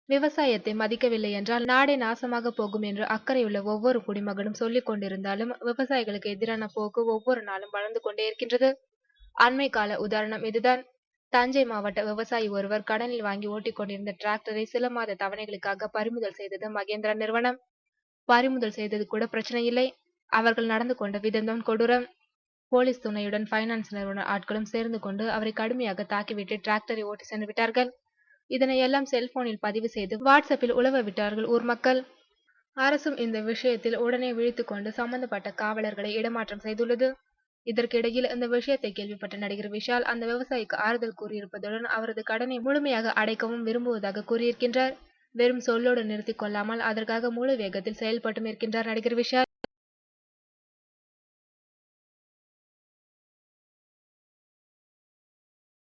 விவசாயத்தை மதிக்கவில்லை என்றால் நாடே நாசமாக போகும் என்று அக்கறையுள்ள ஒவ்வொரு குடிமகனும் சொல்லிக் கொண்டிருந்தாலும் விவசாயிகளுக்கு எதிரான போக்கு ஒவ்வொரு நாளும் வளர்ந்து கொண்டே இருக்கின்றது. அண்மை கால உதாரணம் இதுதான். தஞ்சை மாவட்ட விவசாயி ஒருவர் கடனில் வாங்கி ஓட்டிக் கொண்டிருந்த டிராக்டரை சில மாத தவணைகளுக்காக பறிமுதல் செய்தது மகேந்திரா நிறுவனம். பறிமுதல் செய்தது கூட பிரச்சனை இல்லை, அவர்கள் நடந்து கொண்ட விதம்தான் கொடூரம். போலீஸ் துணையுடன் பைனான்ஸ் நிறுவன ஆட்களும் சேர்ந்து கொண்டு அவரை கடுமையாக தாக்கிவிட்டு டிராக்டரை ஓட்டி சென்று விட்டார்கள். இதனை எல்லாம் செல்போனில் பதிவு செய்து வாட்ஸ்அப்பில் உலவ விட்டார்கள் ஊர் மக்கள். அரசும் இந்த விஷயத்தில் உடனே விழித்துக் கொண்டு சம்பந்தப்பட்ட காவலர்களை இடமாற்றம் செய்துள்ளது. இதற்கிடையில் இந்த விஷயத்தை கேள்விப்பட்ட நடிகர் விஷால் அந்த விவசாயிக்கு ஆறுதல் கூறியிருப்பதுடன் அவரது கடனை முழுமையாக அடைக்கவும் விரும்புவதாக கூறியிருக்கின்றார். வெறும் சொல்லோடு நிறுத்திக் கொள்ளாமல் அதற்காக முழு வேகத்தில் செயல்பட்டும் இருக்கின்றார் நடிகர் விஷால்.